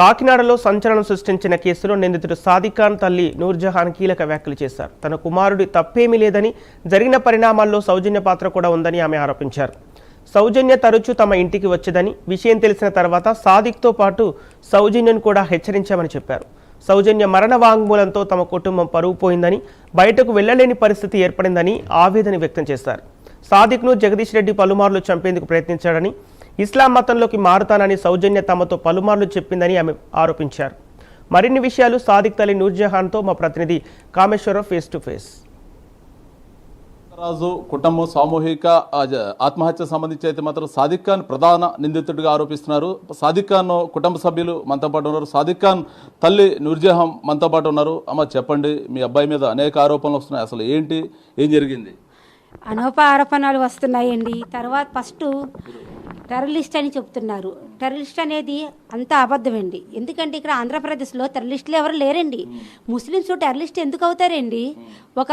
కాకినాడలో సంచలనం సృష్టించిన కేసులో నిందితుడు సాదిక్ ఖాన్ తల్లి నూర్జహాన్ కీలక వ్యాఖ్యలు చేశారు. తన కుమారుడి తప్పేమీ లేదని, జరిగిన పరిణామాల్లో సౌజన్య పాత్ర కూడా ఉందని ఆమె ఆరోపించారు. సౌజన్య తరచూ తమ ఇంటికి వచ్చేదని, విషయం తెలిసిన తర్వాత సాదిక్తో పాటు సౌజన్యను కూడా హెచ్చరించామని చెప్పారు. సౌజన్య మరణ వాంగ్మూలంతో తమ కుటుంబం పరువు పోయిందని, బయటకు వెళ్లలేని పరిస్థితి ఏర్పడిందని ఆవేదన వ్యక్తం చేశారు. సాదిక్ను జగదీష్ రెడ్డి పలుమార్లు చంపేందుకు ప్రయత్నించాడని, ఇస్లాం మతంలోకి మారుతానని సౌజన్య తమతో పలుమార్లు చెప్పిందని ఆమె ఆరోపించారు. మరిన్ని విషయాలు సాదిక్ తల్లి నూర్జహాన్తో మా ప్రతినిధి కామేశ్వరరావు ఫేస్ టు ఫేస్. రాజు కుటుంబం సామూహిక ఆత్మహత్య సంబంధించి అయితే మాత్రం సాదిక్ ఖాన్ ప్రధాన నిందితుడిగా ఆరోపిస్తున్నారు. సాదిక్ ఖాన్ కుటుంబ సభ్యులు మనతో పాటు ఉన్నారు. సాదిక్ ఖాన్ తల్లి నూర్జహాన్ మనతో పాటు ఉన్నారు. అమ్మ చెప్పండి, మీ అబ్బాయి మీద అనేక ఆరోపణలు వస్తున్నాయి, అసలు ఏంటి, ఏం జరిగింది? ఆరోపణలు వస్తున్నాయండి. తర్వాత ఫస్ట్ టెర్రరిస్ట్ అని చెప్తున్నారు. టెర్రరిస్ట్ అనేది అంతా అబద్ధమండి. ఎందుకంటే ఇక్కడ ఆంధ్రప్రదేశ్లో టెర్రరిస్టులు ఎవరు లేరండి. ముస్లిమ్స్ టెర్రరిస్ట్ ఎందుకు అవుతారండి? ఒక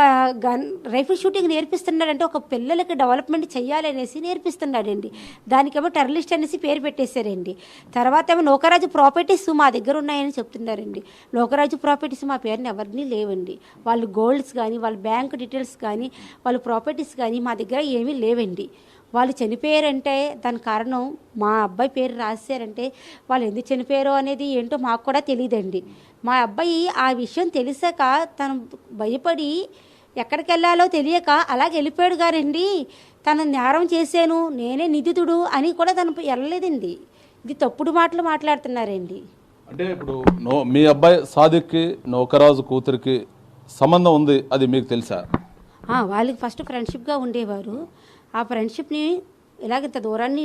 రైఫిల్ షూటింగ్ నేర్పిస్తున్నాడంటే ఒక పిల్లలకి డెవలప్మెంట్ చేయాలనేసి నేర్పిస్తున్నాడండి. దానికేమో టెర్రరిస్ట్ అనేసి పేరు పెట్టేశారండి. తర్వాత ఏమో నౌకరాజు ప్రాపర్టీస్ మా దగ్గర ఉన్నాయని చెప్తున్నారండి. నౌకరాజు ప్రాపర్టీస్ మా పేరుని ఎవరిని లేవండి. వాళ్ళు గోల్డ్స్ కానీ, వాళ్ళ బ్యాంక్ డీటెయిల్స్ కానీ, వాళ్ళ ప్రాపర్టీస్ కానీ మా దగ్గర ఏమీ లేవండి. వాళ్ళు చనిపోయారంటే దాని కారణం మా అబ్బాయి పేరు రాశారంటే వాళ్ళు ఎందుకు చనిపోయారో అనేది ఏంటో మాకు కూడా తెలియదండి. మా అబ్బాయి ఆ విషయం తెలిసాక తను భయపడి ఎక్కడికి వెళ్ళాలో తెలియక అలాగే వెళ్ళిపోయాడు గారండి. తను నేరం చేశాను, నేనే నిందితుడు అని కూడా తను వెళ్ళలేదండి. ఇది తప్పుడు మాటలు మాట్లాడుతున్నారండి. అంటే ఇప్పుడు మీ అబ్బాయి సాదిక్కి నౌకరాజు కూతురికి సంబంధం ఉంది, అది మీకు తెలుసా? వాళ్ళకి ఫస్ట్ ఫ్రెండ్షిప్గా ఉండేవారు. ఆ ఫ్రెండ్షిప్ని ఇలాగంత దూరాన్ని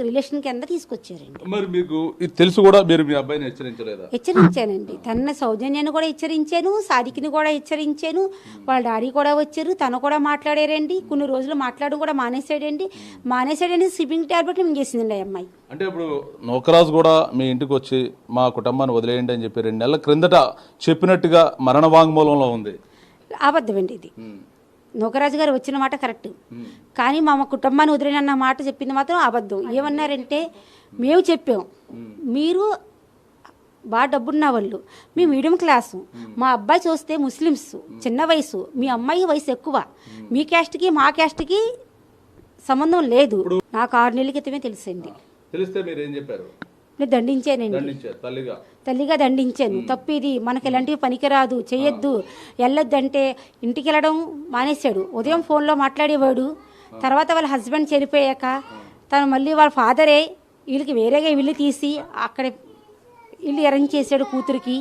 రిలేషన్ కింద తీసుకొచ్చారండి. మరి మీకు ఇది తెలుసు కూడా మీరు మీ అబ్బాయిని హెచ్చరించలేదా? హెచ్చరించానండి. తన సౌజన్యాన్ని కూడా హెచ్చరించాను, సాదిక్ని కూడా హెచ్చరించాను. వాళ్ళ డాడీ కూడా వచ్చారు, తను కూడా మాట్లాడారండి. కొన్ని రోజులు మాట్లాడడం కూడా మానేసాడని స్లీపింగ్ టాబ్లెట్లు మింగేసిందండి ఆ అమ్మాయి. అంటే ఇప్పుడు నౌకరాజు కూడా మీ ఇంటికి వచ్చి మా కుటుంబాన్ని వదిలేయండి అని చెప్పి 2 నెలల క్రిందట చెప్పినట్టుగా మరణ వాంగ్మూలంలో ఉంది. అబద్ధమండి ఇది. నౌకరాజు గారు వచ్చిన మాట కరెక్ట్, కానీ మా కుటుంబాన్ని వదిలేనన్న మాట చెప్పింది మాత్రం అబద్ధం. ఏమన్నారంటే, మేము చెప్పాం, మీరు బాగా డబ్బున్న వాళ్ళు, మీ మీడియం క్లాసు, మా అబ్బాయి చూస్తే ముస్లిమ్స్, చిన్న వయసు, మీ అమ్మాయి వయసు ఎక్కువ, మీ క్యాస్ట్కి మా క్యాస్ట్కి సంబంధం లేదు. నాకు 6 నెలల క్రితమే తెలుసండి. తెలిస్తే మీరు ఏం చెప్పారు? నేను దండించానండి, తల్లిగా దండించాను. తప్పు ఇది, మనకి ఇలాంటివి పనికిరాదు, చెయ్యొద్దు, వెళ్ళొద్దంటే ఇంటికి వెళ్ళడం మానేశాడు. ఉదయం ఫోన్లో మాట్లాడేవాడు. తర్వాత వాళ్ళ హస్బెండ్ చనిపోయాక తను మళ్ళీ వాళ్ళ ఫాదరే వీళ్ళకి వేరేగా ఇల్లు తీసి అక్కడ ఇల్లు అరేంజ్ చేశాడు కూతురికి.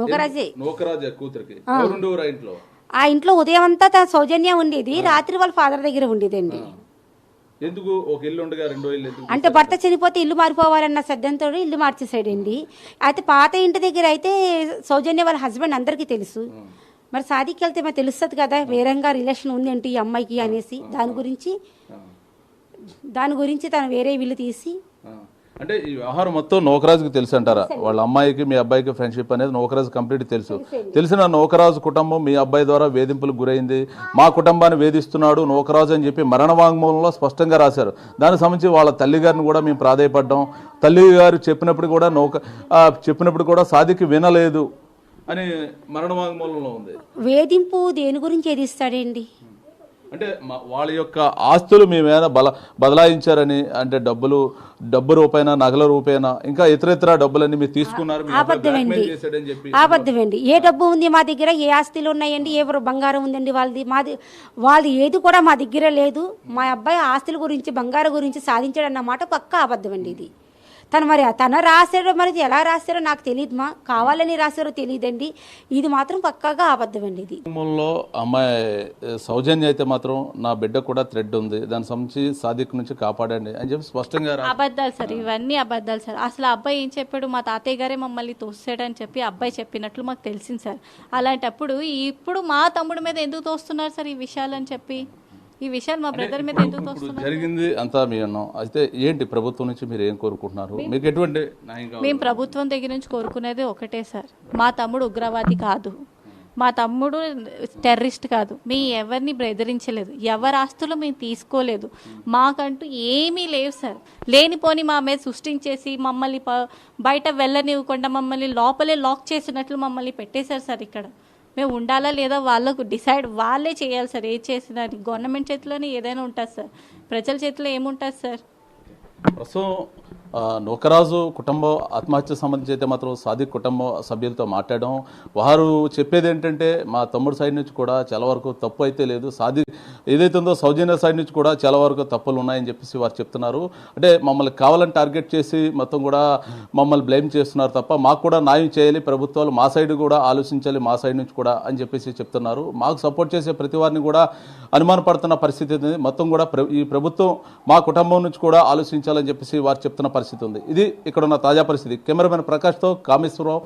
నౌకరాజే కూతురికి. ఆ ఇంట్లో ఉదయం అంతా తన సౌజన్యం ఉండేది, రాత్రి వాళ్ళ ఫాదర్ దగ్గర ఉండేదండి. ఎందుకు ఒక ఇల్లు ఉండగా 2 ఇల్లు అంటే భర్త చనిపోతే ఇల్లు మారిపోవాలన్న శ్రద్ధంతో ఇల్లు మార్చేసాడండి. అయితే పాత ఇంటి దగ్గర అయితే సౌజన్య వాళ్ళ హస్బెండ్ అందరికీ తెలుసు. మరి సాదికి వెళ్తే మరి తెలుస్తుంది కదా వేరేగా రిలేషన్ ఉంది ఏంటి ఈ అమ్మాయికి అనేసి. దాని గురించి తను వేరే ఇల్లు తీసి. అంటే ఈ వ్యవహారం మొత్తం నౌకరాజుకి తెలుసు అంటారా? వాళ్ళ అమ్మాయికి మీ అబ్బాయికి ఫ్రెండ్షిప్ అనేది నౌకరాజు కంప్లీట్ తెలుసు. తెలిసిన నౌకరాజు కుటుంబం మీ అబ్బాయి ద్వారా వేధింపులకు గురైంది, మా కుటుంబాన్ని వేధిస్తున్నాడు నౌకరాజు అని చెప్పి మరణ వాంగ్మూలంలో స్పష్టంగా రాశారు. దానికి సంబంధించి వాళ్ళ తల్లిగారిని కూడా మేము ప్రాధేయపడ్డాం. తల్లి గారు చెప్పినప్పుడు కూడా సాదికి వినలేదు అని మరణ వాంగ్మూలంలో ఉంది. వేధింపు దేని గురించి వేధిస్తాడండి? అంటే వాళ్ళ యొక్క ఆస్తులు మీ మీద బదలాయించారని, అంటే డబ్బు రూపేనా, నగల రూపేనా, ఇంకా ఇతర డబ్బులన్నీ మీరు తీసుకున్నారు. అబద్ధమండి. ఏ డబ్బు ఉంది మా దగ్గర, ఏ ఆస్తులు ఉన్నాయండి, ఏ బంగారం ఉందండి వాళ్ళది ఏది కూడా మా దగ్గర లేదు. మా అబ్బాయి ఆస్తుల గురించి, బంగారం గురించి సాధించాడన్నమాట పక్కా అబద్ధమండి ఇది. తను రాశాడో మరి ఎలా రాశారో నాకు తెలియదు, కావాలని రాశారో తెలియదండి. ఇది మాత్రం పక్కాగా అబద్ధమండి. ఇది అమ్మాయి సౌజన్య అయితే మాత్రం నా బిడ్డ కూడా థ్రెడ్ ఉంది, దాని సంబంధించి సాదిక్ నుంచి కాపాడండి అని చెప్పి స్పష్టంగా. అబద్ధాలు సార్, ఇవన్నీ అబద్ధాలు సార్. అసలు అబ్బాయి ఏం చెప్పాడు, మా తాతయ్య గారే మమ్మల్ని తోస్తాడని చెప్పి అబ్బాయి చెప్పినట్లు మాకు తెలిసింది సార్. అలాంటప్పుడు ఇప్పుడు మా తమ్ముడి మీద ఎందుకు తోస్తున్నారు సార్ ఈ విషయాలని చెప్పి? ఈ విషయాలు మా బ్రదర్ మీద ఎందుకు తోస్తున్నారు? జరిగింది అంతా మీ అన్నం. అయితే ఏంటి ప్రభుత్వం నుంచి మీరు ఏం కోరుకుంటున్నారు? మీకు ఎటువంటి మేము ప్రభుత్వం దగ్గర నుంచి కోరుకునేది ఒకటే సార్, మా తమ్ముడు ఉగ్రవాది కాదు, మా తమ్ముడు టెర్రరిస్ట్ కాదు, మేము ఎవరిని బెదిరించలేదు, ఎవరి ఆస్తులు మేము తీసుకోలేదు, మాకంటూ ఏమీ లేవు సార్. లేనిపోని మా మీద సృష్టించేసి మమ్మల్ని బయట వెళ్ళనివ్వకుండా మమ్మల్ని లోపలే లాక్ చేసినట్లు మమ్మల్ని పెట్టేశారు సార్. ఇక్కడ మేము ఉండాలా లేదా వాళ్ళకు డిసైడ్ వాళ్ళే చేయాలి సార్. ఏది చేసినా గవర్నమెంట్ చేతిలోనే ఏదైనా ఉంటుంది సార్, ప్రజల చేతిలో ఏముంటుంది సార్. ప్రస్తుతం నూకరాజు కుటుంబం ఆత్మహత్య సంబంధించి అయితే మాత్రం సాదిక్ కుటుంబ సభ్యులతో మాట్లాడడం, వారు చెప్పేది ఏంటంటే మా తమ్ముడు సైడ్ నుంచి కూడా చాలా వరకు తప్పు అయితే లేదు, సాదిక్ ఏదైతే ఉందో సౌజన్య సైడ్ నుంచి కూడా చాలా వరకు తప్పులు ఉన్నాయని చెప్పేసి వారు చెప్తున్నారు. అంటే మమ్మల్ని కావాలని టార్గెట్ చేసి మొత్తం కూడా మమ్మల్ని బ్లేమ్ చేస్తున్నారు తప్ప మాకు కూడా న్యాయం చేయాలి, ప్రభుత్వాలు మా సైడ్ కూడా ఆలోచించాలి, మా సైడ్ నుంచి కూడా అని చెప్పేసి చెప్తున్నారు. మాకు సపోర్ట్ చేసే ప్రతి వారిని కూడా అనుమానపడుతున్న పరిస్థితి ఉంది. మొత్తం కూడా ఈ ప్రభుత్వం మా కుటుంబం నుంచి కూడా ఆలోచించాలని చెప్పేసి వారు చెప్తున్న పరిస్థితి ఉంది. ఇది ఇక్కడ ఉన్న తాజా పరిస్థితి. కెమెరామెన్ ప్రకాష్తో కామేశ్వరరావు,